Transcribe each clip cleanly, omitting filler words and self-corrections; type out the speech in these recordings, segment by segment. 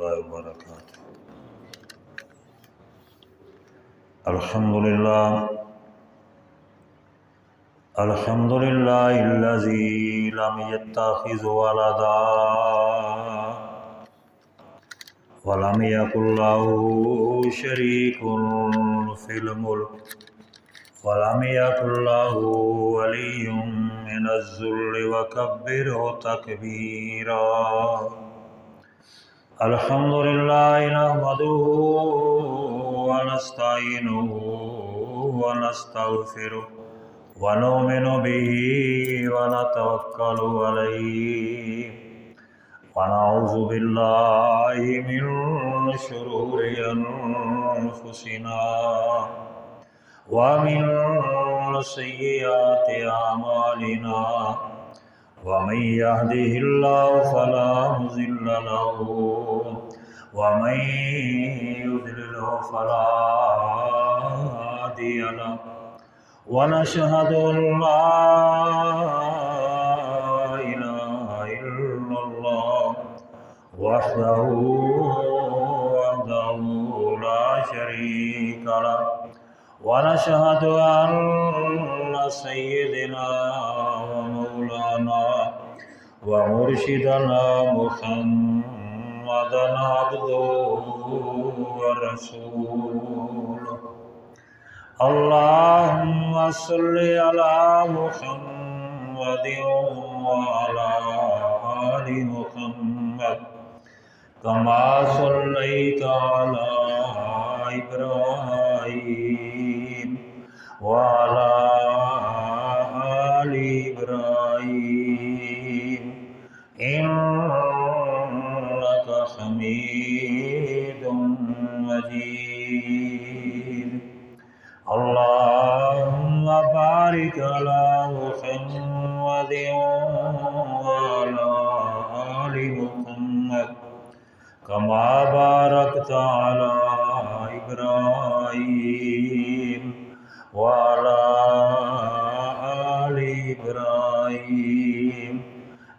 الله وبركاته. الحمد لله الذي لم يتخذ ولدا ولم يكن له شريك في الملك ولم يكن له ولي من الذل وكبره تكبيرا. الحمد لله نحمده ونستعينه ونستغفره ونؤمن به ونتوكل عليه ونعوذ بالله من شرور أنفسنا ومن سيئات أعمالنا ومن يهده الله فلا مضل له ومن يضلل فلا هادي له ونشهد أن لا إله إلا الله وحده لا شريك له ونشهد أن سيدنا ومولانا ومرشدنا محمدا عبده ورسوله. اللهم صل على محمد وعلى آل محمد كما صليت على إبراهيم وعلى آل إبراهيم إنك حميد مجيد. اللهم بارك على محمد وعلى آل محمد كما باركت على إبراهيم وعلى آل إبراهيم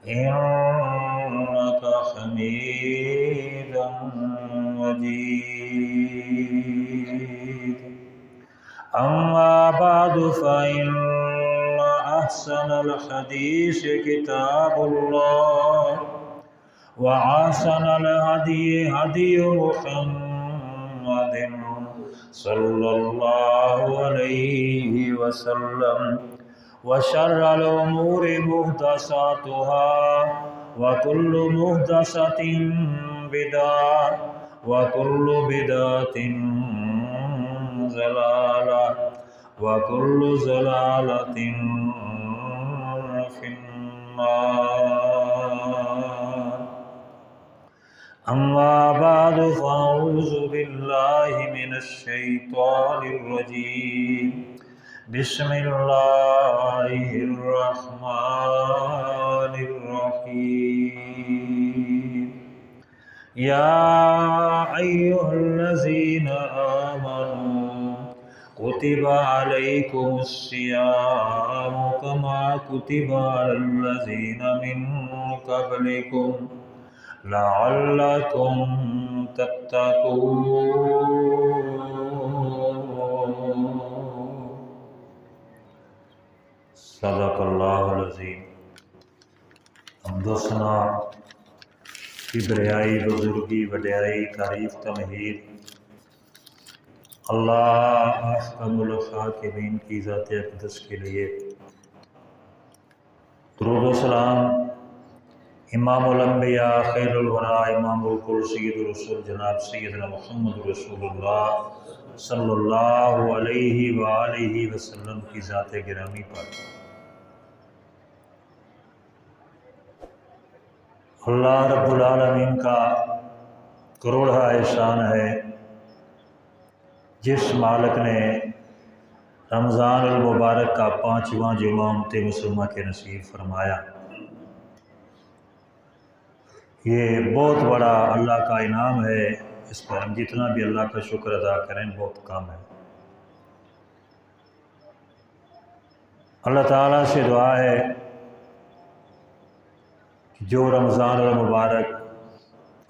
إنك حميد مجيد. أما بعد فإن أحسن الحديث كتاب الله وأحسن الهدي هدي محمد صلى الله عليه وسلم وشر الأمور محدثاتها وكل محدثة بدعة وكل بدعة ضلالة وكل ضلالة في النار. أما بعد فأعوذ بالله من الشيطان الرجيم. بسم الله الرحمن الرحيم. يا أيها الذين آمنوا كتب عليكم الصيام كما كتب على الذين من قبلكم لعلكم تتقون. صدق اللہ العظیم. حمد و ثنا کبریائی بزرگی وڈیائی تعریف تمہید اللہ احکم الحاکمین کی ذات اقدس کے لیے. درود و سلام امام الانبیاء خیر الورا امام الکل سید الرسول جناب سیدنا محمد رسول اللہ صلی اللہ علیہ وآلہ وسلم کی ذات گرامی پر. اللہ رب العالمین کا کروڑا احسان ہے جس مالک نے رمضان المبارک کا 5واں جمعہ امت مسلمہ کے نصیب فرمایا. یہ بہت بڑا اللہ کا انعام ہے. اس پر ہم جتنا بھی اللہ کا شکر ادا کریں بہت کم ہے. اللہ تعالیٰ سے دعا ہے جو رمضان المبارک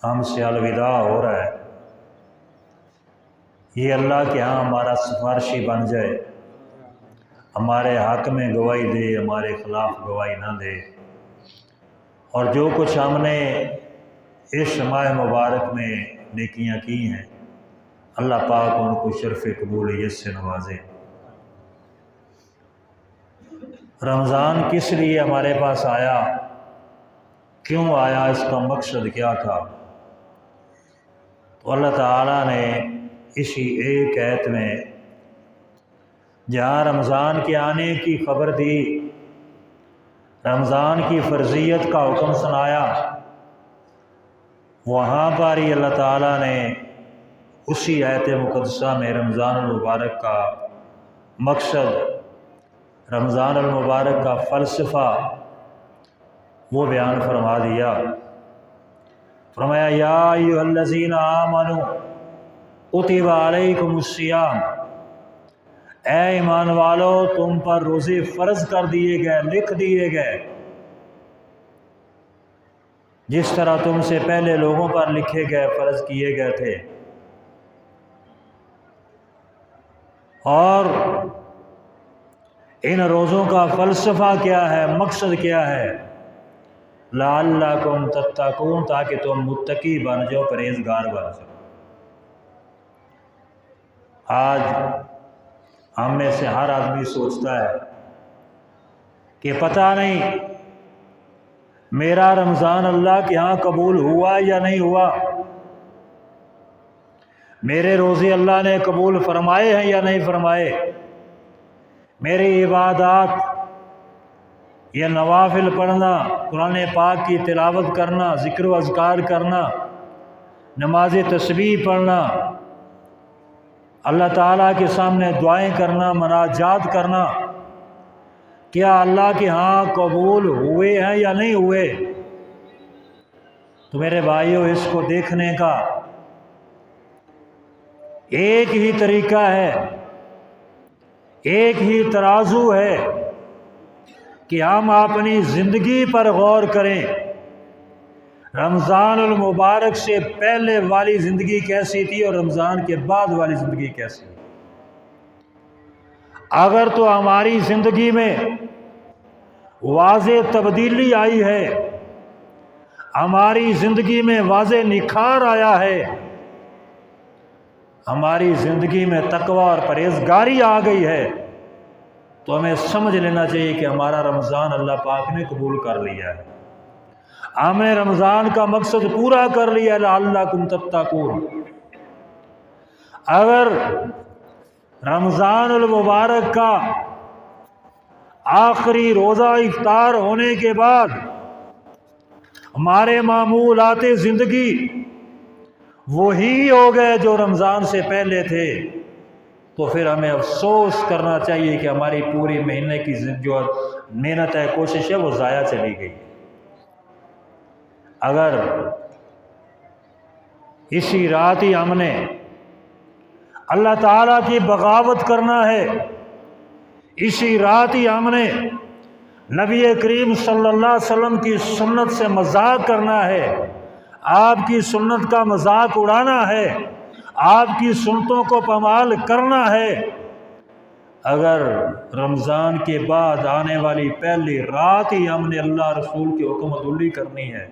ہم سے الوداع ہو رہا ہے، یہ اللہ کے ہاں ہمارا سفارشی بن جائے، ہمارے حق میں گواہی دے، ہمارے خلاف گواہی نہ دے، اور جو کچھ ہم نے اس ماہ مبارک میں نیکیاں کی ہیں اللہ پاک ان کو شرف قبولیت سے نوازے۔ رمضان کس لیے ہمارے پاس آیا، کیوں آیا، اس کا مقصد کیا تھا؟ تو اللہ تعالیٰ نے اسی ایک آیت میں جہاں رمضان کے آنے کی خبر دی، رمضان کی فرضیت کا حکم سنایا، وہاں پر ہی اللہ تعالیٰ نے اسی آیت مقدسہ میں رمضان المبارک کا مقصد، رمضان المبارک کا فلسفہ وہ بیان فرما دیا۔ فرمایا یا ایھا الذین آمنوا کتب علیکم الصیام، اے ایمان والو تم پر روزے فرض کر دیے گئے، لکھ دیے گئے، جس طرح تم سے پہلے لوگوں پر لکھے گئے، فرض کیے گئے تھے۔ اور ان روزوں کا فلسفہ کیا ہے، مقصد کیا ہے؟ لعلکم تتقون، تاکہ تم متقی بن جاؤ، پرہیزگار بن جاؤ۔ آج ہم میں سے ہر آدمی سوچتا ہے کہ پتہ نہیں میرا رمضان اللہ کے ہاں قبول ہوا یا نہیں ہوا، میرے روزے اللہ نے قبول فرمائے ہیں یا نہیں فرمائے، میری عبادات، یہ نوافل پڑھنا، قرآن پاک کی تلاوت کرنا، ذکر و اذکار کرنا، نماز تسبیح پڑھنا، اللہ تعالیٰ کے سامنے دعائیں کرنا، مناجات کرنا، کیا اللہ کے ہاں قبول ہوئے ہیں یا نہیں ہوئے؟ تو میرے بھائیوں، اس کو دیکھنے کا ایک ہی طریقہ ہے، ایک ہی ترازو ہے کہ ہم اپنی زندگی پر غور کریں، رمضان المبارک سے پہلے والی زندگی کیسی تھی اور رمضان کے بعد والی زندگی کیسی تھی۔ اگر تو ہماری زندگی میں واضح تبدیلی آئی ہے، ہماری زندگی میں واضح نکھار آیا ہے، ہماری زندگی میں تقوی اور پرہیزگاری آ گئی ہے، تو ہمیں سمجھ لینا چاہیے کہ ہمارا رمضان اللہ پاک نے قبول کر لیا ہے، ہم نے رمضان کا مقصد پورا کر لیا، لعلکم تتقون۔ اگر رمضان المبارک کا آخری روزہ افطار ہونے کے بعد ہمارے معمولات زندگی وہی ہو گئے جو رمضان سے پہلے تھے، تو پھر ہمیں افسوس کرنا چاہیے کہ ہماری پوری مہینے کی جو محنت ہے، کوشش ہے، وہ ضائع چلی گئی۔ اگر اسی رات ہی ہم نے اللہ تعالیٰ کی بغاوت کرنا ہے، اسی رات ہی ہم نے نبی کریم صلی اللہ علیہ وسلم کی سنت سے مذاق کرنا ہے، آپ کی سنت کا مذاق اڑانا ہے، آپ کی سنتوں کو پامال کرنا ہے، اگر رمضان کے بعد آنے والی پہلی رات ہی ہم نے اللہ رسول کی حکم عدولی کرنی ہے،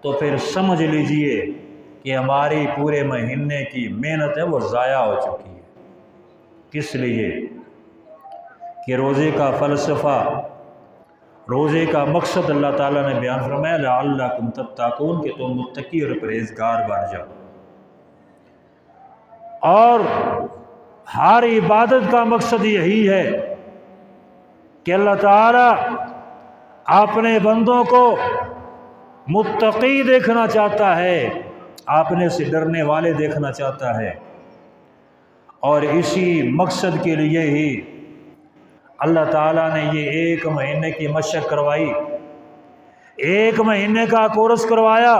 تو پھر سمجھ لیجئے کہ ہماری پورے مہینے کی محنت ہے وہ ضائع ہو چکی ہے۔ کس لیے؟ کہ روزے کا فلسفہ، روزے کا مقصد اللہ تعالیٰ نے بیان فرمایا لعلکم تتقون، کہ تم متقی اور پرہیزگار بن جاؤ۔ اور ہر عبادت کا مقصد یہی ہے کہ اللہ تعالیٰ اپنے بندوں کو متقی دیکھنا چاہتا ہے، اپنے سے ڈرنے والے دیکھنا چاہتا ہے، اور اسی مقصد کے لیے ہی اللہ تعالیٰ نے یہ ایک مہینے کی مشق کروائی، ایک مہینے کا کورس کروایا،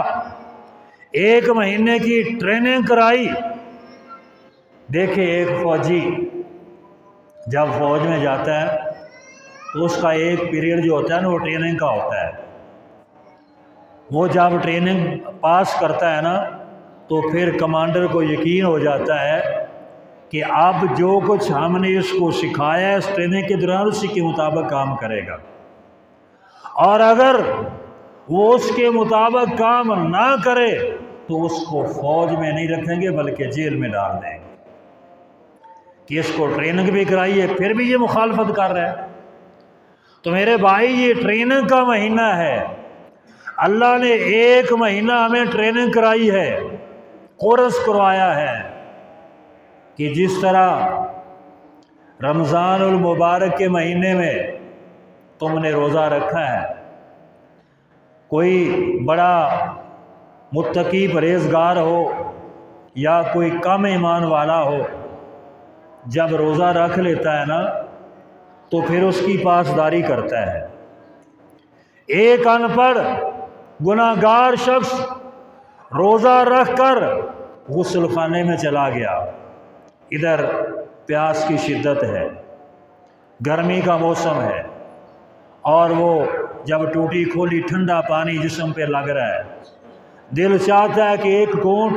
ایک مہینے کی ٹریننگ کرائی۔ دیکھیں، ایک فوجی جب فوج میں جاتا ہے تو اس کا ایک پیریڈ جو ہوتا ہے نا وہ ٹریننگ کا ہوتا ہے، وہ جب ٹریننگ پاس کرتا ہے نا تو پھر کمانڈر کو یقین ہو جاتا ہے کہ اب جو کچھ ہم نے اس کو سکھایا ہے اس ٹریننگ کے دوران اسی کے مطابق کام کرے گا، اور اگر وہ اس کے مطابق کام نہ کرے تو اس کو فوج میں نہیں رکھیں گے بلکہ جیل میں ڈال دیں گے کہ اس کو ٹریننگ بھی کرائی ہے پھر بھی یہ مخالفت کر رہا ہے۔ تو میرے بھائی یہ ٹریننگ کا مہینہ ہے، اللہ نے 1 مہینہ ہمیں ٹریننگ کرائی ہے، کورس کروایا ہے کہ جس طرح رمضان المبارک کے مہینے میں تم نے روزہ رکھا ہے، کوئی بڑا متقی پرہیزگار ہو یا کوئی کم ایمان والا ہو، جب روزہ رکھ لیتا ہے نا تو پھر اس کی پاسداری کرتا ہے۔ ایک ان پڑھ گناہ گار شخص روزہ رکھ کر غسل خانے میں چلا گیا، ادھر پیاس کی شدت ہے، گرمی کا موسم ہے، اور وہ جب ٹوٹی کھولی ٹھنڈا پانی جسم پہ لگ رہا ہے، دل چاہتا ہے کہ ایک گھونٹ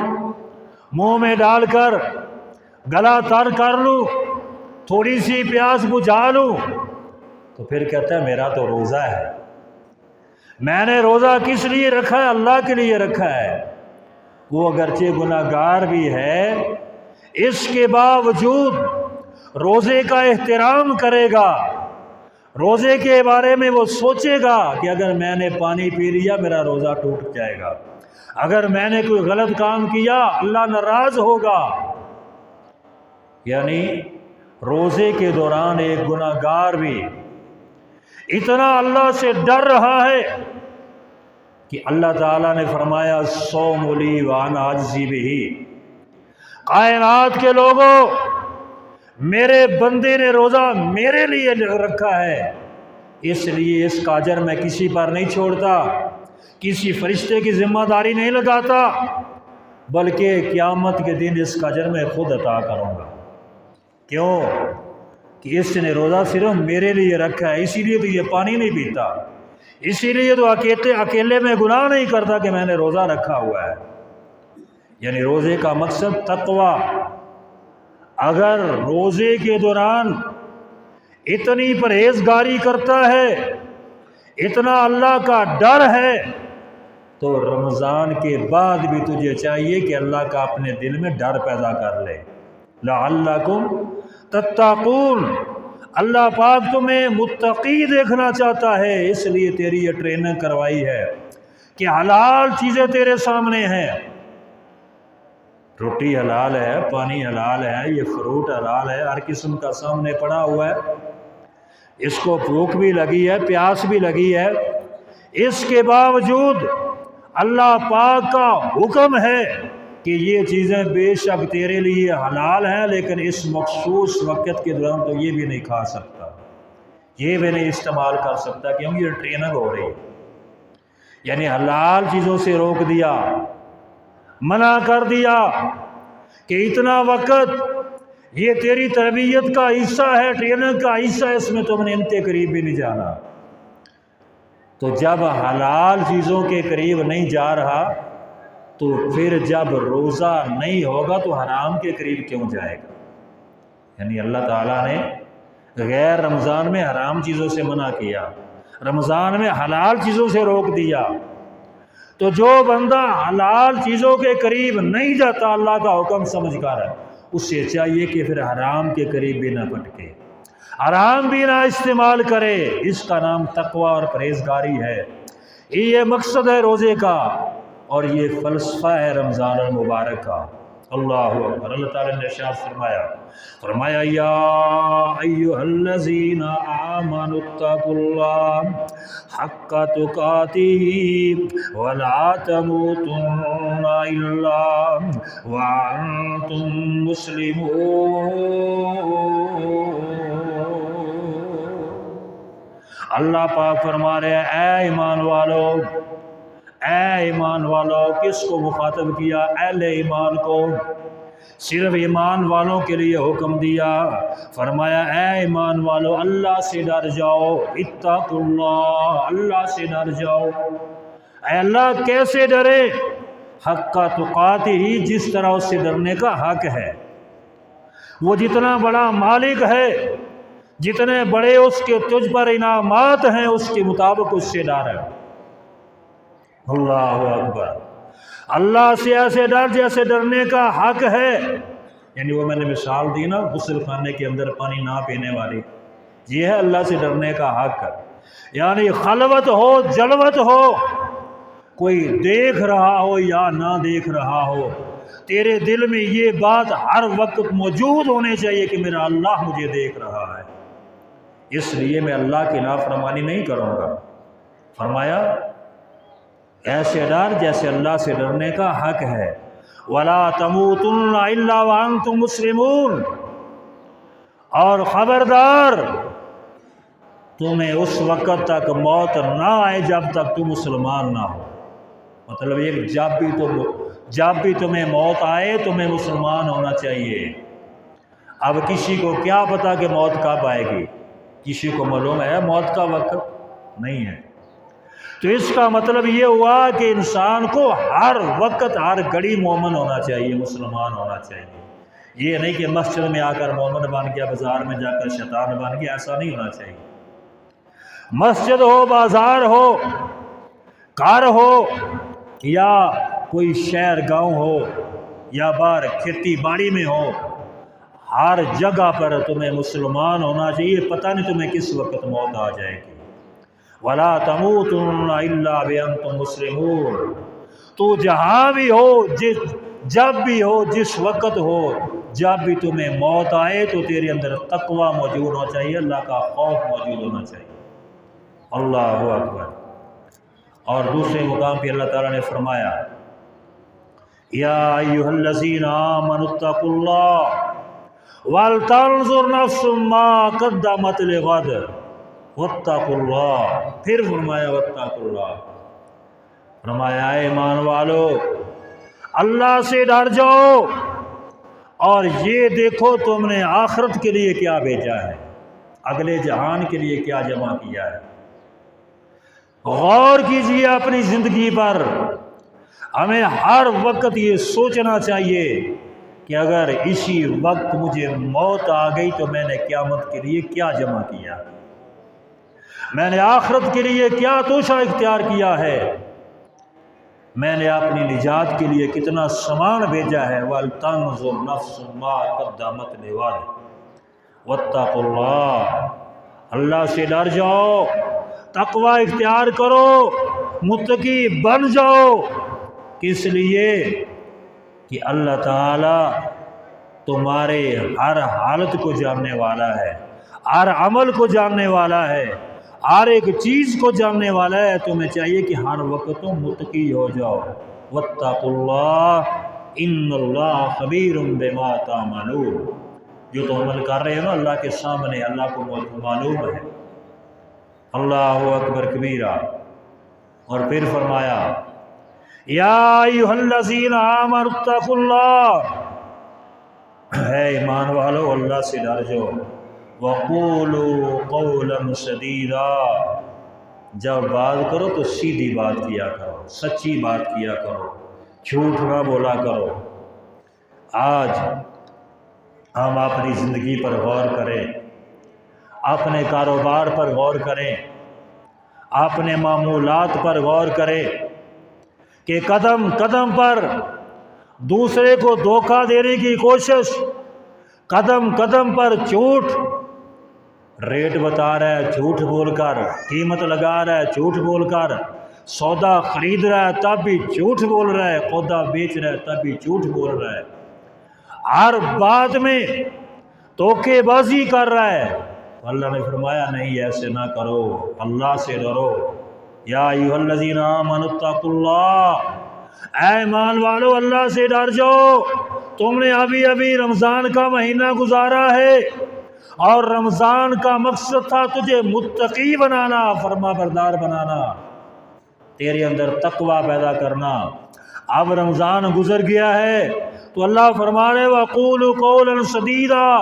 منہ میں ڈال کر گلا تر کر لوں، تھوڑی سی پیاس بجھا لوں، تو پھر کہتا ہے میرا تو روزہ ہے، میں نے روزہ کس لیے رکھا ہے؟ اللہ کے لیے رکھا ہے۔ وہ اگرچہ گناہ گار بھی ہے، اس کے باوجود روزے کا احترام کرے گا، روزے کے بارے میں وہ سوچے گا کہ اگر میں نے پانی پی لیا میرا روزہ ٹوٹ جائے گا، اگر میں نے کوئی غلط کام کیا اللہ ناراض ہوگا۔ یعنی روزے کے دوران ایک گناہ گار بھی اتنا اللہ سے ڈر رہا ہے کہ اللہ تعالیٰ نے فرمایا الصوم لی وانا اجزی بہ، کائنات کے لوگوں میرے بندے نے روزہ میرے لیے رکھا ہے، اس لیے اس کا اجر میں کسی پر نہیں چھوڑتا، کسی فرشتے کی ذمہ داری نہیں لگاتا، بلکہ قیامت کے دن اس کا اجر میں خود عطا کروں گا۔ کیوں؟ کہ اس نے روزہ صرف میرے لیے رکھا ہے، اسی لیے تو یہ پانی نہیں پیتا، اسی لیے تو اکیلے میں گناہ نہیں کرتا کہ میں نے روزہ رکھا ہوا ہے۔ یعنی روزے کا مقصد تقویٰ۔ اگر روزے کے دوران اتنی پرہیزگاری کرتا ہے، اتنا اللہ کا ڈر ہے، تو رمضان کے بعد بھی تجھے چاہیے کہ اللہ کا اپنے دل میں ڈر پیدا کر لے۔ لعلکم تتقون، اللہ پاک تمہیں متقی دیکھنا چاہتا ہے، اس لیے تیری یہ ٹریننگ کروائی ہے کہ حلال چیزیں تیرے سامنے ہیں، روٹی حلال ہے، پانی حلال ہے، یہ فروٹ حلال ہے، ہر قسم کا سامنے پڑا ہوا ہے، اس کو بھوک بھی لگی ہے، پیاس بھی لگی ہے، اس کے باوجود اللہ پاک کا حکم ہے کہ یہ چیزیں بے شک تیرے لیے حلال ہیں، لیکن اس مخصوص وقت کے دوران تو یہ بھی نہیں کھا سکتا، یہ بھی نہیں استعمال کر سکتا، کیونکہ یہ ٹریننگ ہو رہی ہے۔ یعنی حلال چیزوں سے روک دیا، منع کر دیا کہ اتنا وقت یہ تیری تربیت کا حصہ ہے، ٹریننگ کا حصہ ہے، اس میں تم نے انتے قریب بھی نہیں جانا۔ تو جب حلال چیزوں کے قریب نہیں جا رہا تو پھر جب روزہ نہیں ہوگا تو حرام کے قریب کیوں جائے گا؟ یعنی اللہ تعالیٰ نے غیر رمضان میں حرام چیزوں سے منع کیا، رمضان میں حلال چیزوں سے روک دیا، تو جو بندہ حلال چیزوں کے قریب نہیں جاتا اللہ کا حکم سمجھ کر، اس سے چاہیے کہ پھر حرام کے قریب بھی نہ پٹکے، حرام بھی نہ استعمال کرے۔ اس کا نام تقویٰ اور پرہیزگاری ہے، یہ مقصد ہے روزے کا، اور یہ فلسفہ ہے رمضان المبارک کا۔ اللہ اکبر۔ اللہ تعالیٰ نے ارشاد فرمایا یا ایھا الذین آمنوا اتقوا اللہ حق تقاتہ ولا تموتن الا وانتم مسلمون۔ اللہ پاک فرما رہے ہیں اے ایمان والو، اے ایمان والو، کس کو مخاطب کیا؟ اہل ایمان کو، صرف ایمان والوں کے لیے حکم دیا، فرمایا اے ایمان والو اللہ سے ڈر جاؤ، اتقوا اللہ، اللہ سے ڈر جاؤ، اے اللہ کیسے ڈرے؟ حق تقاتہ ہی، جس طرح اس سے ڈرنے کا حق ہے۔ وہ جتنا بڑا مالک ہے، جتنے بڑے اس کے تجھ پر انعامات ہیں، اس کے مطابق اس سے ڈر ہے۔ اللہ اکبر۔ اللہ سے ایسے ڈر جیسے ڈرنے کا حق ہے۔ یعنی وہ میں نے مثال دی نا غسل خانے کے اندر پانی نہ پینے والی، یہ ہے اللہ سے ڈرنے کا حق۔ یعنی خلوت ہو، جلوت ہو، کوئی دیکھ رہا ہو یا نہ دیکھ رہا ہو، تیرے دل میں یہ بات ہر وقت موجود ہونی چاہیے کہ میرا اللہ مجھے دیکھ رہا ہے، اس لیے میں اللہ کی نافرمانی نہیں کروں گا۔ فرمایا ایسے ڈر جیسے اللہ سے ڈرنے کا حق ہے۔ وَلَا تَمُوتُنَّ إِلَّا وَأَنْتُمْ مُسْلِمُونَ، اور خبردار تمہیں اس وقت تک موت نہ آئے جب تک تم مسلمان نہ ہو۔ مطلب یہ جب بھی تمہیں موت آئے تمہیں مسلمان ہونا چاہیے۔ اب کسی کو کیا پتا کہ موت کب آئے گی؟ کسی کو معلوم ہے موت کا وقت؟ نہیں ہے۔ تو اس کا مطلب یہ ہوا کہ انسان کو ہر وقت ہر گھڑی مومن ہونا چاہیے، مسلمان ہونا چاہیے۔ یہ نہیں کہ مسجد میں آ کر مومن بن گیا، بازار میں جا کر شیطان بن گیا، ایسا نہیں ہونا چاہیے۔ مسجد ہو، بازار ہو، گھر ہو، یا کوئی شہر گاؤں ہو، یا باہر کھیتی باڑی میں ہو، ہر جگہ پر تمہیں مسلمان ہونا چاہیے۔ پتہ نہیں تمہیں کس وقت موت آ جائے گی۔ وَلَا تَمُوتُنَّ إِلَّا وَأَنْتُمْ مُسْلِمُونَ، تو جہاں بھی ہو، جب بھی ہو، جس وقت ہو، جب بھی تمہیں موت آئے تو تیرے اندر تقوی موجود ہونا چاہیے، اللہ کا خوف موجود ہونا چاہیے۔ اللہ اکبر۔ اور دوسرے مقام پہ اللہ تعالیٰ نے فرمایا یا ایھا الذین آمنوا اتقوا اللہ ولتنظر نفس ما قدمت لغد واتقوا اللہ، پھر فرمایا واتقوا اللہ، فرمایا اے ایمان والو اللہ سے ڈر جاؤ اور یہ دیکھو تم نے آخرت کے لیے کیا بھیجا ہے، اگلے جہان کے لیے کیا جمع کیا ہے۔ غور کیجئے اپنی زندگی پر۔ ہمیں ہر وقت یہ سوچنا چاہیے کہ اگر اسی وقت مجھے موت آ گئی تو میں نے قیامت کے لیے کیا جمع کیا، میں نے آخرت کے لیے کیا توشہ اختیار کیا ہے، میں نے اپنی نجات کے لیے کتنا سامان بھیجا ہے۔ وَلْتَنْظُرْ نَفْسٌ مَا قَدَّمَتْ لِغَدٍ وَاتَّقُوا اللَّهَ، اللہ سے ڈر جاؤ، تقوی اختیار کرو، متقی بن جاؤ۔ کس لیے؟ کہ اللہ تعالیٰ تمہارے ہر حالت کو جاننے والا ہے، ہر عمل کو جاننے والا ہے، ہر ایک چیز کو جاننے والا ہے۔ تمہیں چاہیے کہ ہر وقت تم متقی ہو جاؤ۔ واتقوا اللہ ان اللہ خبیر بما تعملون، جو تم عمل کر رہے ہو نا اللہ کے سامنے، اللہ کو معلوم ہے۔ اللہ اکبر کبیرہ۔ اور پھر فرمایا یا ایھا الذین آمنوا اتقوا اللہ، ہے ایمان والو اللہ سے ڈر جاؤ۔ وقولوا قولا سدیدا، جب بات کرو تو سیدھی بات کیا کرو، سچی بات کیا کرو، جھوٹ نہ بولا کرو۔ آج ہم اپنی زندگی پر غور کریں، اپنے کاروبار پر غور کریں، اپنے معمولات پر غور کریں کہ قدم قدم پر دوسرے کو دھوکہ دینے کی کوشش، قدم قدم پر جھوٹ، ریٹ بتا رہا ہے جھوٹ بول کر، قیمت لگا رہا ہے جھوٹ بول کر، سودا خرید رہا ہے تب بھی جھوٹ بول رہا ہے، سودا بیچ رہا ہے تب بھی جھوٹ بول رہا ہے، ہر بات میں دھوکے بازی کر رہا ہے۔ اللہ نے فرمایا نہیں، ایسے نہ کرو، اللہ سے ڈرو۔ یا ایھا الذین آمنوا اتقوا اللہ، اے ایمان والو اللہ سے ڈر جاؤ۔ تم نے ابھی ابھی رمضان کا مہینہ گزارا ہے اور رمضان کا مقصد تھا تجھے متقی بنانا، فرما بردار بنانا، تیرے اندر تقوی پیدا کرنا۔ اب رمضان گزر گیا ہے تو اللہ فرما رہے وَقُولُوا قَوْلًا سَدِيدًا،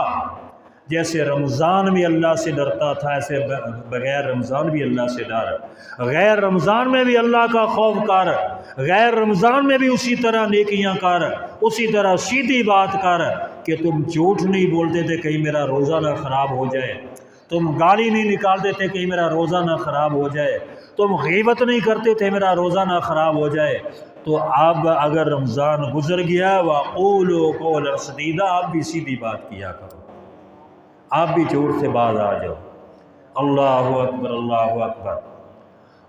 جیسے رمضان بھی اللہ سے ڈرتا تھا ایسے بغیر رمضان بھی اللہ سے ڈر، غیر رمضان میں بھی اللہ کا خوف کر، غیر رمضان میں بھی اسی طرح نیکیاں کر، اسی طرح سیدھی بات کر کہ تم جھوٹ نہیں بولتے تھے کہیں میرا روزہ نہ خراب ہو جائے، تم گالی نہیں نکالتے تھے کہیں میرا روزہ نہ خراب ہو جائے، تم غیبت نہیں کرتے تھے میرا روزہ نہ خراب ہو جائے۔ تو اب اگر رمضان گزر گیا وَقُولُوا قَوْلًا سَدِيدًا، آپ بھی سیدھی بات کیا کرو، آپ بھی جھوٹ سے باز آ جاؤ۔ اللہ اکبر، اللہ اکبر۔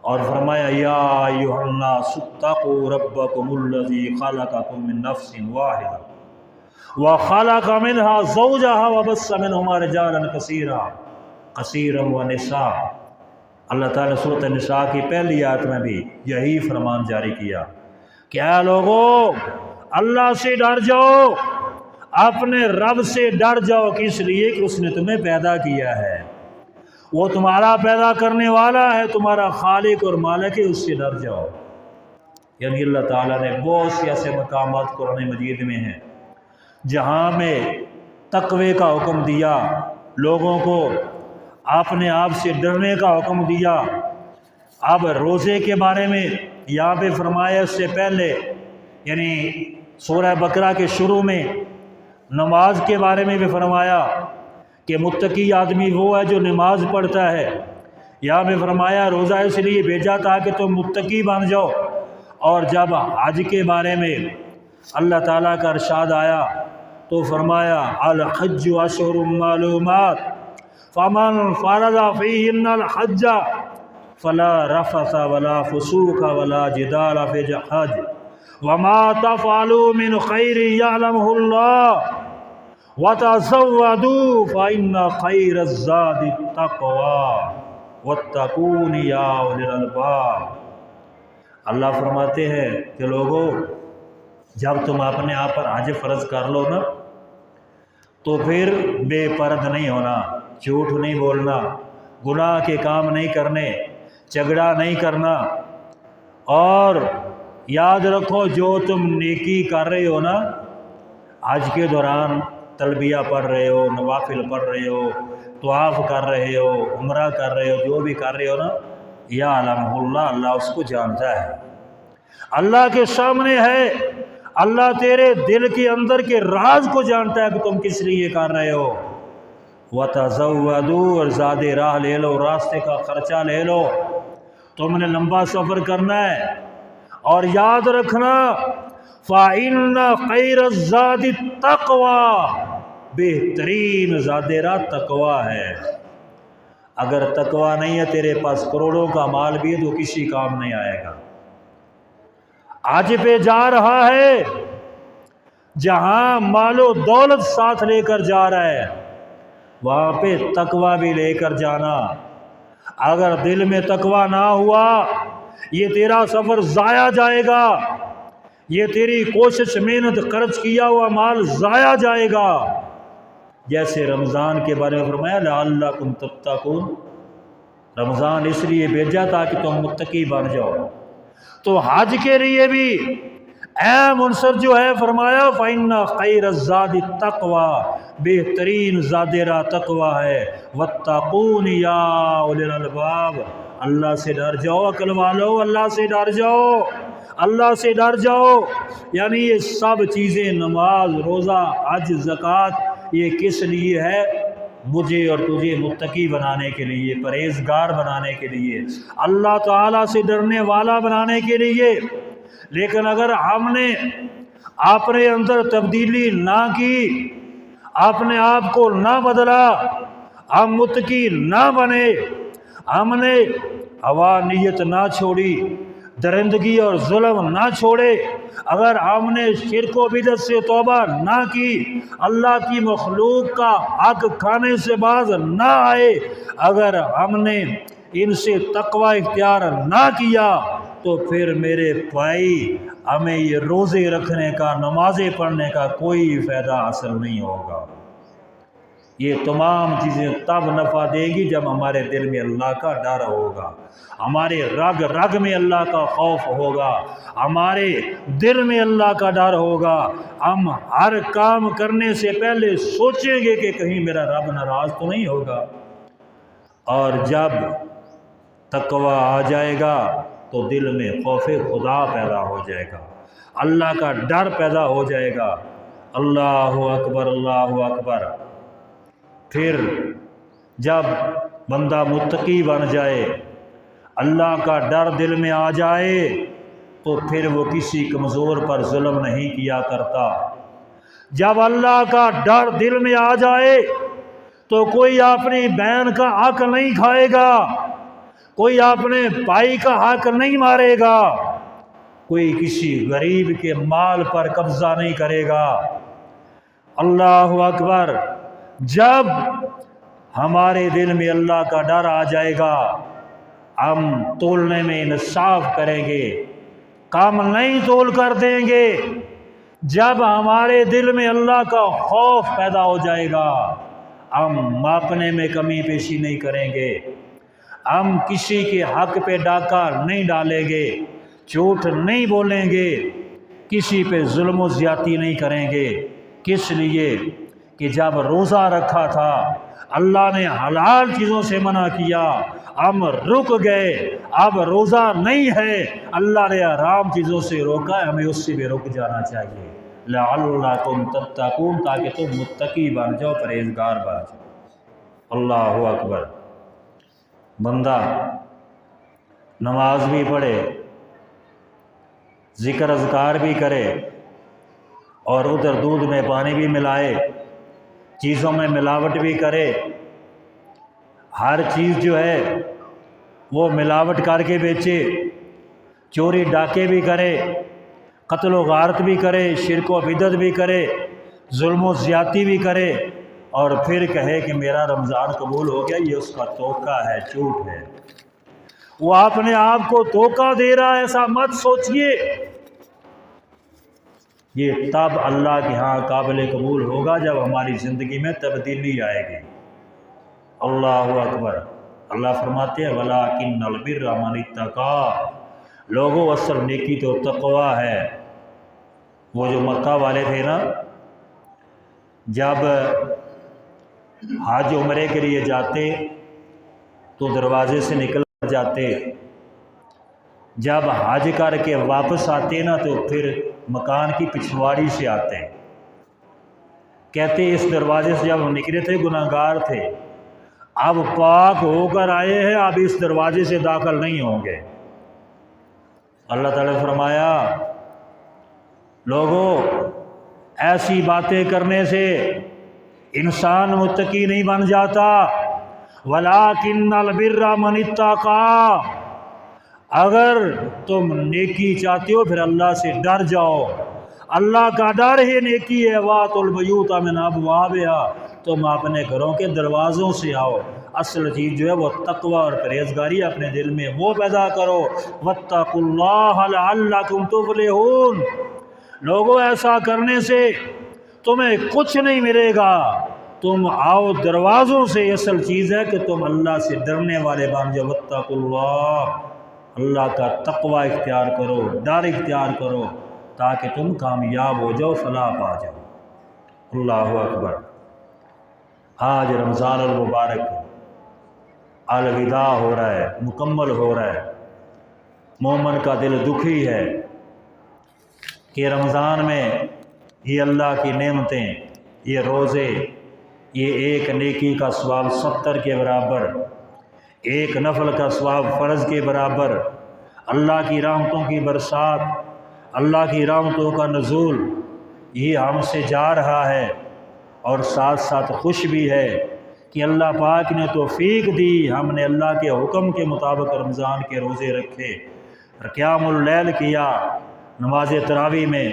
اور فرمایا یا ایھا الناس اتقوا ربکم الذی خلقکم من نفس واحدہ وخلق منها زوجها وبث منهما رجالا کثیرا ونساء۔ اللہ تعالیٰ نے سورۃ النساء کی پہلی آیت میں بھی یہی فرمان جاری کیا کہ اے لوگو اللہ سے ڈر جاؤ، اپنے رب سے ڈر جاؤ، کس لیے کہ اس نے تمہیں پیدا کیا ہے، وہ تمہارا پیدا کرنے والا ہے، تمہارا خالق اور مالک ہے، اس سے ڈر جاؤ۔ یعنی اللہ تعالیٰ نے بہت سے ایسے مقامات قرآن مجید میں ہیں جہاں میں تقوی کا حکم دیا، لوگوں کو اپنے آپ سے ڈرنے کا حکم دیا۔ اب روزے کے بارے میں یہاں پہ فرمایا، اس سے پہلے یعنی سورہ بقرہ کے شروع میں نماز کے بارے میں بھی فرمایا کہ متقی آدمی وہ ہے جو نماز پڑھتا ہے۔ یہاں پہ فرمایا روزہ اس لیے بھیجا تاکہ تم متقی بن جاؤ۔ اور جب حج کے بارے میں اللہ تعالیٰ کا ارشاد آیا تو فرمایا الحج اشہر معلومات فمن فرض فیہن الحج فلا رفث ولا فسوق ولا جدال فی الحج وما تفعلوا من خیر یعلمہ اللہ وَتَزَوَّدُوا فَإِنَّ خَيْرَ الزَّادِ التَّقْوَىٰ وَاتَّقُونِ يَا أُولِي الْأَلْبَابِ۔ اللہ فرماتے ہیں کہ لوگوں جب تم اپنے آپ پر حج فرض کر لو نا تو پھر بے پرد نہیں ہونا، جھوٹ نہیں بولنا، گناہ کے کام نہیں کرنے، جھگڑا نہیں کرنا، اور یاد رکھو جو تم نیکی کر رہے ہو نا حج کے دوران، تلبیہ پڑھ رہے ہو، نوافل پڑھ رہے ہو، طواف کر رہے ہو، عمرہ کر رہے ہو، جو بھی کر رہے ہو نا، یعلمہ اللہ، اللہ اس کو جانتا ہے، اللہ کے سامنے ہے، اللہ تیرے دل کے اندر کے راز کو جانتا ہے کہ تم کس لیے کر رہے ہو۔ وَتَزَوَّدُوا، اور زیادہ راہ لے لو، راستے کا خرچہ لے لو، تم نے لمبا سفر کرنا ہے، اور یاد رکھنا فَإِنَّ خَيْرَ الزَّادِ التَّقْوَىٰ، بہترین زاد راہ تقوی ہے۔ اگر تقوی نہیں ہے تیرے پاس کروڑوں کا مال بھی ہے تو کسی کام نہیں آئے گا۔ آج پہ جا رہا ہے جہاں مال و دولت ساتھ لے کر جا رہا ہے، وہاں پہ تقوی بھی لے کر جانا۔ اگر دل میں تقوی نہ ہوا یہ تیرا سفر ضائع جائے گا، یہ تیری کوشش محنت خرچ کیا ہوا مال ضائع جائے گا۔ جیسے رمضان کے بارے میں فرمایا لعلکم تتقون، رمضان اس لیے بھیجا تاکہ تم متقی بن جاؤ۔ تو حج کے لیے بھی اہم عنصر جو ہے فرمایا فَإِنَّ خَيْرَ الزَّادِ التَّقْوَىٰ، بہترین زاد راہ تقوی ہے۔ وَاتَّقُونِ يَا أُولِي الْأَلْبَابِ، اللہ سے ڈر جاؤ عقل والو، اللہ سے ڈر جاؤ، اللہ سے ڈر جاؤ۔ یعنی یہ سب چیزیں نماز، روزہ، حج، زکوٰۃ، یہ کس لیے ہے؟ مجھے اور تجھے متقی بنانے کے لیے، پرہیزگار بنانے کے لیے، اللہ تعالیٰ سے ڈرنے والا بنانے کے لیے۔ لیکن اگر ہم نے اپنے اندر تبدیلی نہ کی، اپنے آپ کو نہ بدلا، ہم متقی نہ بنے، ہم نے حوانیت نہ چھوڑی، درندگی اور ظلم نہ چھوڑے، اگر ہم نے شرک و بدعت سے توبہ نہ کی، اللہ کی مخلوق کا حق کھانے سے باز نہ آئے، اگر ہم نے ان سے تقوی اختیار نہ کیا، تو پھر میرے بھائی ہمیں یہ روزے رکھنے کا، نمازیں پڑھنے کا کوئی فائدہ حاصل نہیں ہوگا۔ یہ تمام چیزیں تب نفع دے گی جب ہمارے دل میں اللہ کا ڈر ہوگا، ہمارے رگ رگ میں اللہ کا خوف ہوگا، ہمارے دل میں اللہ کا ڈر ہوگا۔ ہم ہر کام کرنے سے پہلے سوچیں گے کہ کہیں میرا رب ناراض تو نہیں ہوگا۔ اور جب تقوی آ جائے گا تو دل میں خوف خدا پیدا ہو جائے گا، اللہ کا ڈر پیدا ہو جائے گا۔ اللہ اکبر، اللہ اکبر۔ پھر جب بندہ متقی بن جائے، اللہ کا ڈر دل میں آ جائے، تو پھر وہ کسی کمزور پر ظلم نہیں کیا کرتا۔ جب اللہ کا ڈر دل میں آ جائے تو کوئی اپنی بہن کا حق نہیں کھائے گا، کوئی اپنے بھائی کا حق نہیں مارے گا، کوئی کسی غریب کے مال پر قبضہ نہیں کرے گا۔ اللہ اکبر۔ جب ہمارے دل میں اللہ کا ڈر آ جائے گا، ہم تولنے میں انصاف کریں گے، کام نہیں تول کر دیں گے۔ جب ہمارے دل میں اللہ کا خوف پیدا ہو جائے گا، ہم ماپنے میں کمی پیشی نہیں کریں گے، ہم کسی کے حق پہ ڈاکہ نہیں ڈالیں گے، جھوٹ نہیں بولیں گے، کسی پہ ظلم و زیادتی نہیں کریں گے۔ کس لیے کہ جب روزہ رکھا تھا اللہ نے حلال چیزوں سے منع کیا، ہم رک گئے، اب روزہ نہیں ہے، اللہ نے حرام چیزوں سے روکا ہے، ہمیں اس سے بھی رک جانا چاہیے۔ لعلکم تتقون، تاکہ تم متقی بن جاؤ، پرہیزگار بن جاؤ۔ اللہ اکبر۔ بندہ نماز بھی پڑھے، ذکر اذکار بھی کرے، اور ادھر دودھ میں پانی بھی ملائے، چیزوں میں ملاوٹ بھی کرے، ہر چیز جو ہے وہ ملاوٹ کر کے بیچے، چوری ڈاکے بھی کرے، قتل و غارت بھی کرے، شرک و بدعت بھی کرے، ظلم و زیادتی بھی کرے، اور پھر کہے کہ میرا رمضان قبول ہو گیا، یہ اس کا دھوکہ ہے، جھوٹ ہے، وہ اپنے آپ کو دھوکہ دے رہا ہے، ایسا مت سوچئے۔ یہ تب اللہ کے ہاں قابل قبول ہوگا جب ہماری زندگی میں تبدیلی آئے گی۔ اللہ اکبر۔ اللہ فرماتے ہیں وَلَٰكِنَّ الْبِرَّ مَنِ اتَّقَىٰ، لوگوں اصل نیکی تو تقوی ہے۔ وہ جو مکہ والے تھے نا، جب حج عمرے کے لیے جاتے تو دروازے سے نکل جاتے، جب حج کر کے واپس آتے نا تو پھر مکان کی پچھواڑی سے آتے، کہتے اس دروازے سے جب ہم نکلے تھے گناہگار تھے، اب پاک ہو کر آئے ہیں، اب اس دروازے سے داخل نہیں ہوں گے۔ اللہ تعالیٰ نے فرمایا لوگوں ایسی باتیں کرنے سے انسان متقی نہیں بن جاتا۔ وَلَٰكِنَّ الْبِرَّ مَنِ اتَّقَىٰ، اگر تم نیکی چاہتے ہو پھر اللہ سے ڈر جاؤ، اللہ کا ڈر ہی نیکی ہے۔ وَأْتُوا الْبُيُوتَ مِنْ أَبْوَابِهَا، تم اپنے گھروں کے دروازوں سے آؤ۔ اصل چیز جو ہے وہ تقوی اور پرہیزگاری اپنے دل میں وہ پیدا کرو۔ وَاتَّقُوا اللَّهَ لَعَلَّكُمْ تُفْلِحُونَ، لوگوں ایسا کرنے سے تمہیں کچھ نہیں ملے گا، تم آؤ دروازوں سے۔ اصل چیز ہے کہ تم اللہ سے ڈرنے والے بن جاؤ۔ وَاتَّقُوا اللَّهَ، اللہ کا تقوی اختیار کرو، ڈر اختیار کرو، تاکہ تم کامیاب ہو جاؤ، فلاح پا جاؤ۔ اللہ اکبر۔ آج رمضان المبارک الوداع ہو رہا ہے، مکمل ہو رہا ہے۔ مومن کا دل دکھی ہے کہ رمضان میں یہ اللہ کی نعمتیں، یہ روزے، یہ ایک نیکی کا ثواب 70 کے برابر، ایک نفل کا ثواب فرض کے برابر، اللہ کی رحمتوں کی برسات، اللہ کی رحمتوں کا نزول، یہ ہم سے جا رہا ہے۔ اور ساتھ ساتھ خوش بھی ہے کہ اللہ پاک نے توفیق دی، ہم نے اللہ کے حکم کے مطابق رمضان کے روزے رکھے، قیام اللیل کیا نماز تراویح میں،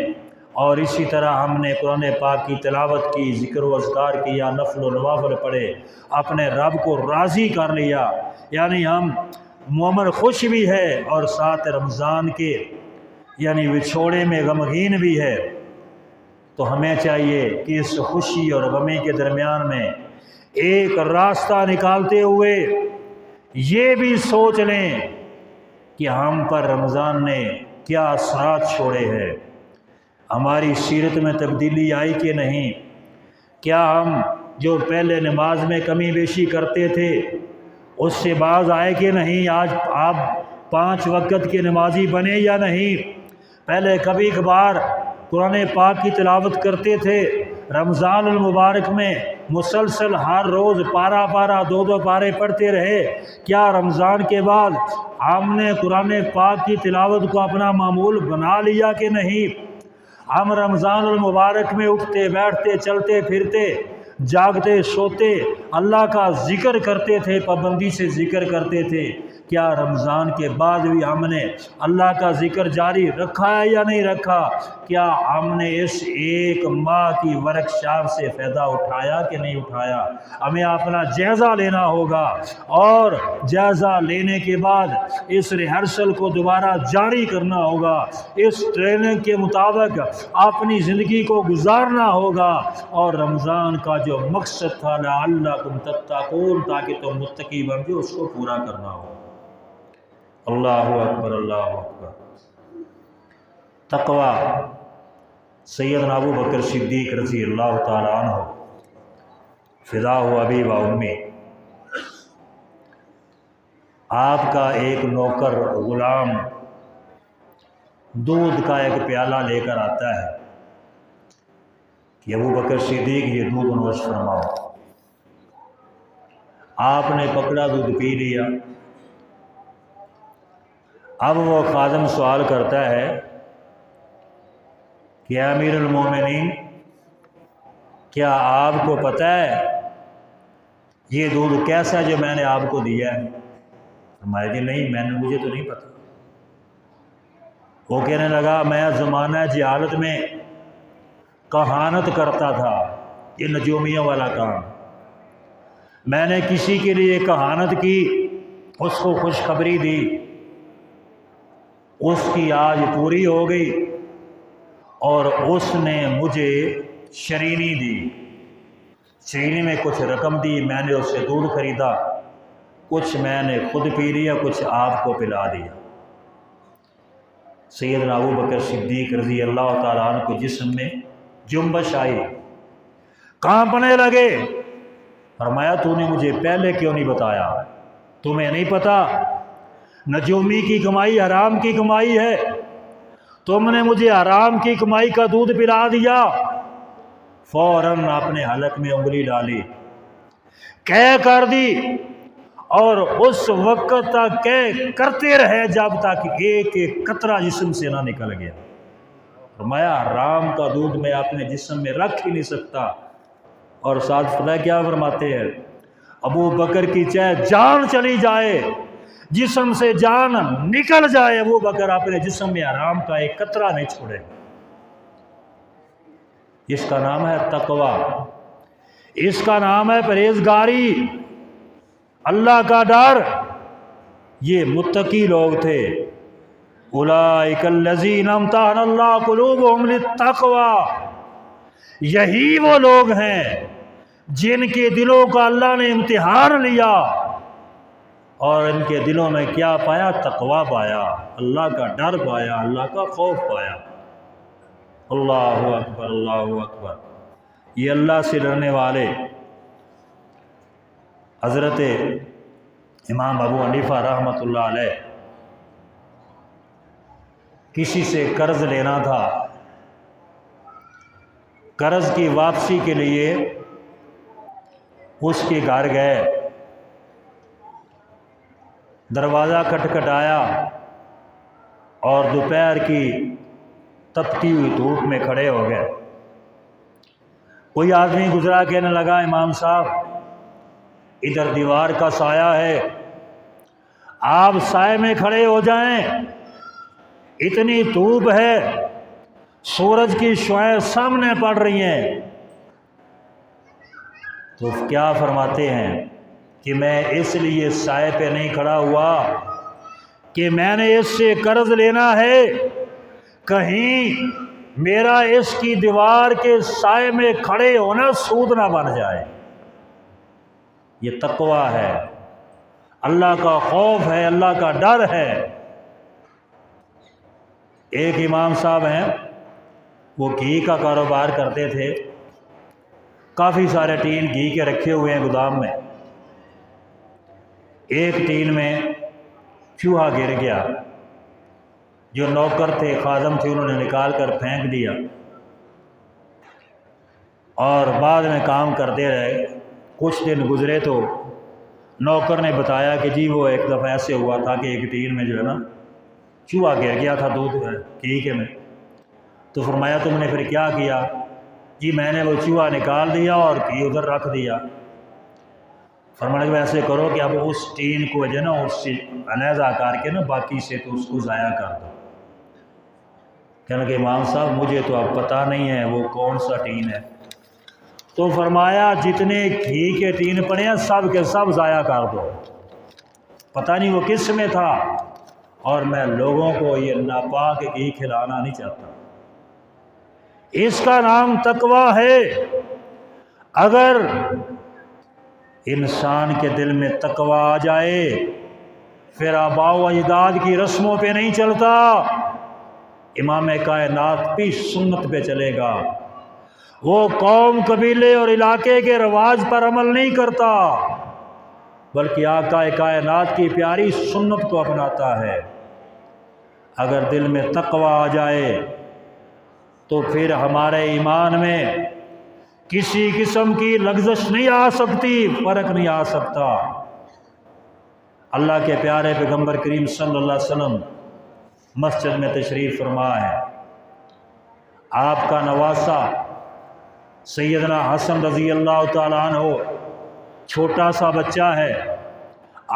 اور اسی طرح ہم نے قرآن پاک کی تلاوت کی، ذکر و اذکار کیا، نفل و نوافل پڑھے، اپنے رب کو راضی کر لیا۔ یعنی ہم مومن خوش بھی ہے اور ساتھ رمضان کے یعنی وچھوڑے میں غمگین بھی ہے۔ تو ہمیں چاہیے کہ اس خوشی اور غمی کے درمیان میں ایک راستہ نکالتے ہوئے یہ بھی سوچ لیں کہ ہم پر رمضان نے کیا اثرات چھوڑے ہیں، ہماری سیرت میں تبدیلی آئی کہ نہیں، کیا ہم جو پہلے نماز میں کمی بیشی کرتے تھے اس سے باز آئے کہ نہیں، آج آپ 5 وقت کے نمازی بنے یا نہیں، پہلے کبھی کبھار قرآن پاک کی تلاوت کرتے تھے، رمضان المبارک میں مسلسل ہر روز پارہ پارہ 2 پارے پڑھتے رہے، کیا رمضان کے بعد ہم نے قرآن پاک کی تلاوت کو اپنا معمول بنا لیا کہ نہیں؟ ہم رمضان المبارک میں اٹھتے بیٹھتے چلتے پھرتے جاگتے سوتے اللہ کا ذکر کرتے تھے، پابندی سے ذکر کرتے تھے، کیا رمضان کے بعد بھی ہم نے اللہ کا ذکر جاری رکھا ہے یا نہیں رکھا؟ کیا ہم نے اس ایک ماہ کی ورکشاپ سے فائدہ اٹھایا کہ نہیں اٹھایا؟ ہمیں اپنا جائزہ لینا ہوگا، اور جائزہ لینے کے بعد اس ریہرسل کو دوبارہ جاری کرنا ہوگا، اس ٹریننگ کے مطابق اپنی زندگی کو گزارنا ہوگا، اور رمضان کا جو مقصد تھا لعلکم تتقون، تاکہ تم متقی بن جاؤ، اس کو پورا کرنا ہوگا۔ اللہ اکبر، اللہ اکبر۔ تقوی سیدنا ابو بکر صدیق رضی اللہ تعالیٰ عنہ فدا ہو ابی و امی، آپ کا ایک نوکر غلام دودھ کا ایک پیالہ لے کر آتا ہے کہ ابو بکر صدیق یہ دودھ نوش فرماؤ۔ آپ نے پکڑا، دودھ پی لیا۔ اب وہ خادم سوال کرتا ہے کہ امیر المومنین، کیا آپ کو پتہ ہے یہ دودھ کیسا جو میں نے آپ کو دیا ہے؟ فرمایا جی نہیں، مجھے تو نہیں پتہ۔ وہ کہنے لگا میں زمانہ جہالت میں کہانت کرتا تھا، یہ نجومیوں والا کام، میں نے کسی کے لیے کہانت کی، اس کو خوشخبری دی، اس کی آج پوری ہو گئی، اور اس نے مجھے شرینی دی، شرینی میں کچھ رقم دی، میں نے اس سے دودھ خریدا، کچھ میں نے خود پی لیا، کچھ آپ کو پلا دیا۔ سیدنا ابو بکر صدیق رضی اللہ تعالیٰ عنہ کو جسم میں جنبش آئی، کانپنے لگے۔ فرمایا تو نے مجھے پہلے کیوں نہیں بتایا؟ تمہیں نہیں پتا نجومی کی کمائی حرام کی کمائی ہے، تم نے مجھے حرام کی کمائی کا دودھ پلا دیا۔ فوراً اپنے حلق میں انگلی ڈالی، قے کر دی، اور اس وقت تک قے کرتے رہے جب تک ایک ایک قطرہ جسم سے نہ نکل گیا۔ فرمایا حرام کا دودھ میں اپنے جسم میں رکھ ہی نہیں سکتا۔ اور ساتھ پتہ کیا فرماتے ہیں؟ ابو بکر کی چاہے جان چلی جائے، جسم سے جان نکل جائے، ابو بکر اپنے جسم میں حرام کا ایک قطرہ نہیں چھوڑے۔ اس کا نام ہے تقوی، اس کا نام ہے پرہیزگاری، اللہ کا ڈر۔ یہ متقی لوگ تھے۔ اولئک الذین امتحن اللہ قلوبہم للتقوی، یہی وہ لوگ ہیں جن کے دلوں کا اللہ نے امتحان لیا، اور ان کے دلوں میں کیا پایا؟ تقوی پایا، اللہ کا ڈر پایا، اللہ کا خوف پایا۔ اللہ اکبر، اللہ اکبر۔ یہ اللہ سے ڈرنے والے حضرت امام ابو حنیفہ رحمۃ اللہ علیہ، کسی سے قرض لینا تھا، قرض کی واپسی کے لیے اس کے گھر گئے، دروازہ کھٹکھٹایا، اور دوپہر کی تپتی ہوئی دھوپ میں کھڑے ہو گئے۔ کوئی آدمی گزرا، کہنے لگا امام صاحب ادھر دیوار کا سایہ ہے، آپ سائے میں کھڑے ہو جائیں، اتنی دھوپ ہے، سورج کی شعاعیں سامنے پڑ رہی ہیں۔ تو کیا فرماتے ہیں کہ میں اس لیے سائے پہ نہیں کھڑا ہوا کہ میں نے اس سے قرض لینا ہے، کہیں میرا اس کی دیوار کے سائے میں کھڑے ہونا سود نہ بن جائے۔ یہ تقوی ہے، اللہ کا خوف ہے، اللہ کا ڈر ہے۔ ایک امام صاحب ہیں، وہ گھی کا کاروبار کرتے تھے، کافی سارے ٹین گھی کے رکھے ہوئے ہیں گودام میں۔ ایک ٹین میں چوہا گر گیا، جو نوکر تھے، خادم تھے، انہوں نے نکال کر پھینک دیا اور بعد میں کام کرتے رہے۔ کچھ دن گزرے تو نوکر نے بتایا کہ جی وہ ایک دفعہ ایسے ہوا تھا کہ ایک ٹین میں جو ہے نا چوہا گر گیا تھا دودھ گھی کے میں۔ تو فرمایا تم نے پھر کیا کیا؟ جی میں نے وہ چوہا نکال دیا اور گھی ادھر رکھ دیا۔ فرمایا کہ ایسے کرو کہ اب اس ٹین کو جو ہے نا اس سے علیحدہ کر کے نا باقی سے تو اس کو ضائع کر دو۔ کہنے کہ امام صاحب مجھے تو اب پتہ نہیں ہے وہ کون سا ٹین ہے۔ تو فرمایا جتنے گھی کے ٹین پڑے ہیں سب کے سب ضائع کر دو، پتہ نہیں وہ کس میں تھا، اور میں لوگوں کو یہ ناپاک گھی کھلانا نہیں چاہتا۔ اس کا نام تقوی ہے۔ اگر انسان کے دل میں تقوی آ جائے پھر آباء و اجداد کی رسموں پہ نہیں چلتا، امام کائنات بھی سنت پہ چلے گا، وہ قوم، قبیلے اور علاقے کے رواج پر عمل نہیں کرتا بلکہ آقا کائنات کی پیاری سنت کو اپناتا ہے۔ اگر دل میں تقوی آ جائے تو پھر ہمارے ایمان میں کسی قسم کی لغزش نہیں آ سکتی، فرق نہیں آ سکتا۔ اللہ کے پیارے پیغمبر کریم صلی اللہ علیہ وسلم مسجد میں تشریف فرما ہے۔ آپ کا نواسہ سیدنا حسن رضی اللہ تعالیٰ عنہ چھوٹا سا بچہ ہے،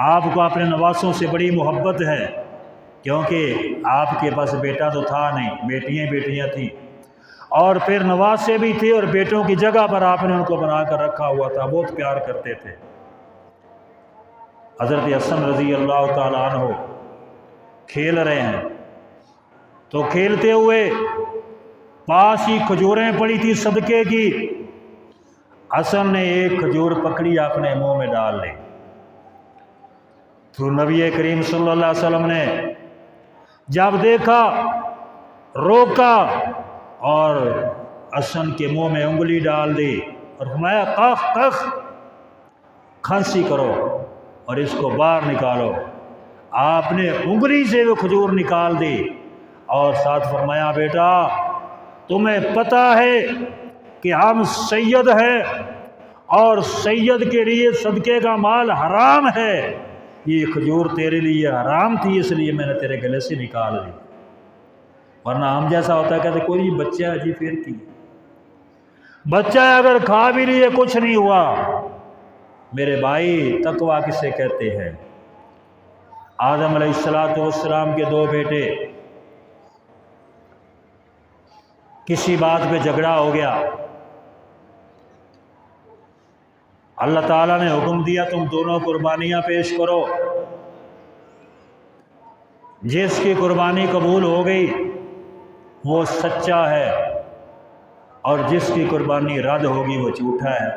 آپ کو اپنے نواسوں سے بڑی محبت ہے، کیونکہ آپ کے پاس بیٹا تو تھا نہیں، بیٹیاں تھیں، اور پھر نواسے بھی تھے، اور بیٹوں کی جگہ پر آپ نے ان کو بنا کر رکھا ہوا تھا، بہت پیار کرتے تھے۔ حضرت حسن رضی اللہ تعالیٰ عنہ کھیل رہے ہیں، تو کھیلتے ہوئے پاس ہی کھجوریں پڑی تھی صدقے کی، حسن نے ایک کھجور پکڑی، اپنے منہ میں ڈال لی۔ تو نبی کریم صلی اللہ علیہ وسلم نے جب دیکھا روکا اور حسن کے منہ میں انگلی ڈال دی اور فرمایا قخ قخ، کھانسی کرو اور اس کو باہر نکالو۔ آپ نے انگلی سے وہ کھجور نکال دی اور ساتھ فرمایا بیٹا تمہیں پتہ ہے کہ ہم سید ہیں اور سید کے لیے صدقے کا مال حرام ہے، یہ کھجور تیرے لیے حرام تھی اس لیے میں نے تیرے گلے سے نکال لی، ورنہ ہم جیسا ہوتا ہے کہتے کوئی بچہ ہے جی پھر کی بچہ ہے، اگر کھا بھی لیے کچھ نہیں ہوا۔ میرے بھائی تقوی کسے کہتے ہیں؟ آدم علیہ السلام کے دو بیٹے، کسی بات پہ جھگڑا ہو گیا، اللہ تعالیٰ نے حکم دیا تم دونوں قربانیاں پیش کرو، جس کی قربانی قبول ہو گئی وہ سچا ہے اور جس کی قربانی رد ہوگی وہ جھوٹا ہے۔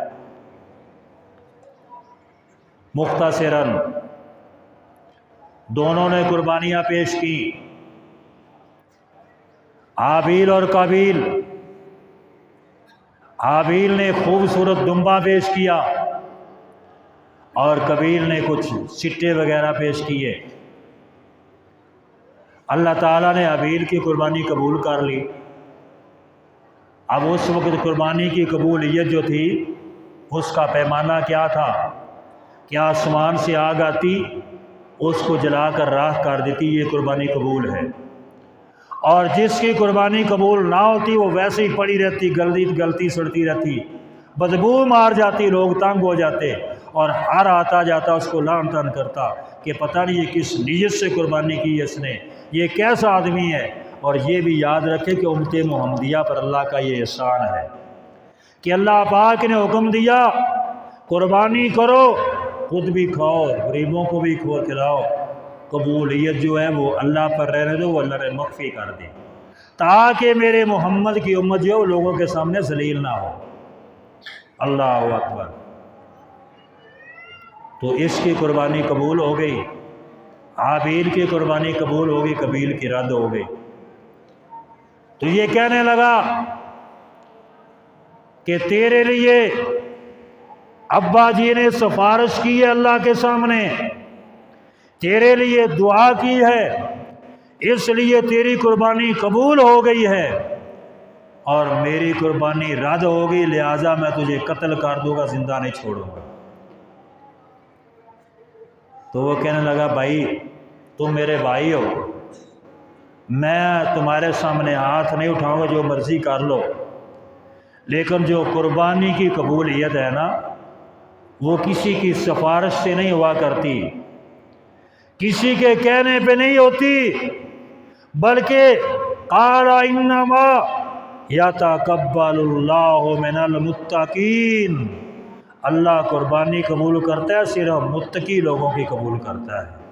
مختصراً دونوں نے قربانیاں پیش کی، حابیل اور قابیل۔ حابیل نے خوبصورت دمبا پیش کیا اور قابیل نے کچھ سٹے وغیرہ پیش کیے۔ اللہ تعالیٰ نے حابیل کی قربانی قبول کر لی۔ اب اس وقت قربانی کی قبولیت جو تھی اس کا پیمانہ کیا تھا کہ آسمان سے آگ آتی، اس کو جلا کر راکھ کر دیتی، یہ قربانی قبول ہے، اور جس کی قربانی قبول نہ ہوتی وہ ویسے ہی پڑی رہتی، گلتی سڑتی رہتی، بدبو مار جاتی، لوگ تنگ ہو جاتے اور ہر آتا جاتا اس کو لعن طعن کرتا کہ پتہ نہیں یہ کس نیت سے قربانی کی اس نے، یہ کیسا آدمی ہے۔ اور یہ بھی یاد رکھے کہ امت محمدیہ پر اللہ کا یہ احسان ہے کہ اللہ پاک نے حکم دیا قربانی کرو، خود بھی کھاؤ، غریبوں کو بھی کھلاؤ، قبولیت جو ہے وہ اللہ پر رہنے دو، وہ اللہ نے مخفی کر دی تاکہ میرے محمد کی امت جو ہے لوگوں کے سامنے ذلیل نہ ہو۔ اللہ اکبر۔ تو اس کی قربانی قبول ہو گئی، حابیل کی قربانی قبول ہو گئی، قابیل کی رد ہو گئی۔ تو یہ کہنے لگا کہ تیرے لیے ابا جی نے سفارش کی ہے اللہ کے سامنے، تیرے لیے دعا کی ہے، اس لیے تیری قربانی قبول ہو گئی ہے، اور میری قربانی رد ہو گئی، لہٰذا میں تجھے قتل کر دوں گا، زندہ نہیں چھوڑوں گا۔ تو وہ کہنے لگا بھائی تم میرے بھائی ہو، میں تمہارے سامنے ہاتھ نہیں اٹھاؤں گا، جو مرضی کر لو، لیکن جو قربانی کی قبولیت ہے نا وہ کسی کی سفارش سے نہیں ہوا کرتی، کسی کے کہنے پہ نہیں ہوتی، بلکہ قال انما یتقبل اللہ من المتقین، اللہ قربانی قبول کرتا ہے صرف متقی لوگوں کی قبول کرتا ہے،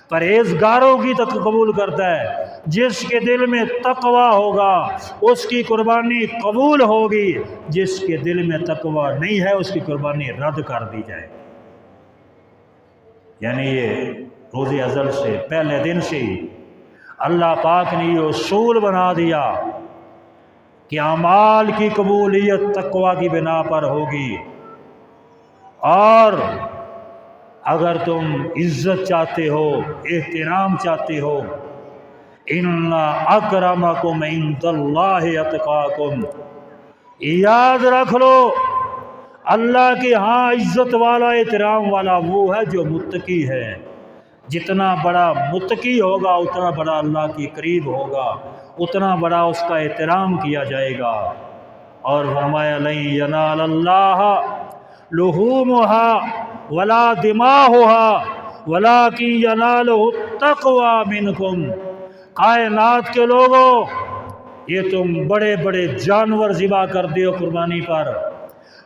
پرہیزگاروں کی تک قبول کرتا ہے۔ جس کے دل میں تقوی ہوگا اس کی قربانی قبول ہوگی، جس کے دل میں تقوی نہیں ہے اس کی قربانی رد کر دی جائے۔ یعنی یہ روز ازل سے پہلے دن سے ہی اللہ پاک نے یہ اصول بنا دیا کہ اعمال کی قبولیت تقوی کی بنا پر ہوگی، اور اگر تم عزت چاہتے ہو، احترام چاہتے ہو، ان اکرمکم عند اللہ اتقاکم، یاد رکھ لو اللہ کے ہاں عزت والا احترام والا وہ ہے جو متقی ہے۔ جتنا بڑا متقی ہوگا اتنا بڑا اللہ کے قریب ہوگا، اتنا بڑا اس کا احترام کیا جائے گا۔ اور فرمایا لن ینال اللہ لحومها ولا دماؤها ولکن ینالہ التقوی منکم، کائنات کے لوگوں یہ تم بڑے بڑے جانور ذبح کرتے ہو قربانی پر،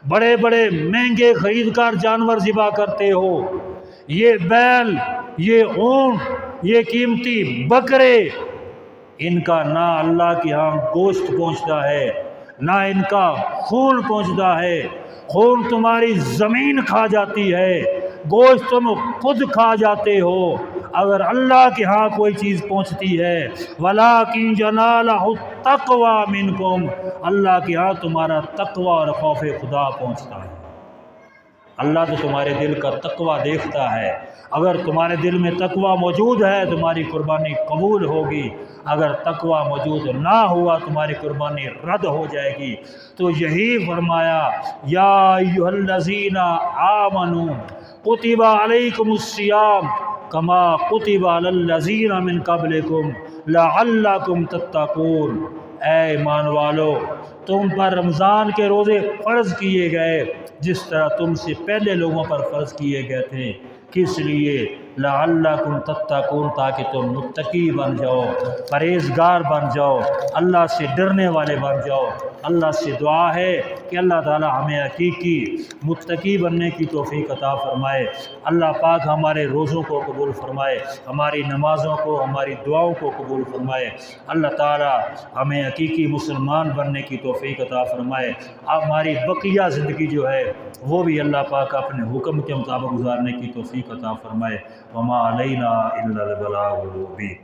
بڑے بڑے مہنگے خرید کر جانور ذبح کرتے ہو، یہ بیل، یہ اونٹ، یہ قیمتی بکرے، ان کا نہ اللہ کے ہاں گوشت پہنچتا ہے نہ ان کا خون پہنچتا ہے، خون تمہاری زمین کھا جاتی ہے، گوشت تم خود کھا جاتے ہو، اگر اللہ کے ہاں کوئی چیز پہنچتی ہے وَلَٰكِن يَنَالَهُ التَّقْوَىٰ مِنْكُمْ، اللہ کے ہاں تمہارا تقوی اور خوف خدا پہنچتا ہے۔ اللہ تو تمہارے دل کا تقوی دیکھتا ہے، اگر تمہارے دل میں تقوی موجود ہے تمہاری قربانی قبول ہوگی، اگر تقوی موجود نہ ہوا تمہاری قربانی رد ہو جائے گی۔ تو یہی فرمایا یا ایھا الذین آمنوا کتب علیکم الصیام کما کتب علی الذین من قبلکم لعلکم تتقون، اے ایمان والو تم پر رمضان کے روزے فرض کیے گئے جس طرح تم سے پہلے لوگوں پر فرض کیے گئے تھے، کس لیے؟ لعلکم تتقون، تاکہ تم متقی بن جاؤ، پرہیزگار بن جاؤ، اللہ سے ڈرنے والے بن جاؤ۔ اللہ سے دعا ہے کہ اللہ تعالی ہمیں حقیقی متقی بننے کی توفیق عطا فرمائے۔ اللہ پاک ہمارے روزوں کو قبول فرمائے، ہماری نمازوں کو، ہماری دعاؤں کو قبول فرمائے۔ اللہ تعالی ہمیں حقیقی مسلمان بننے کی توفیق عطا فرمائے۔ ہماری بقیہ زندگی جو ہے وہ بھی اللہ پاک اپنے حکم کے مطابق گزارنے کی توفیق عطا فرمائے۔ وما علینا الا البلاغ المبین۔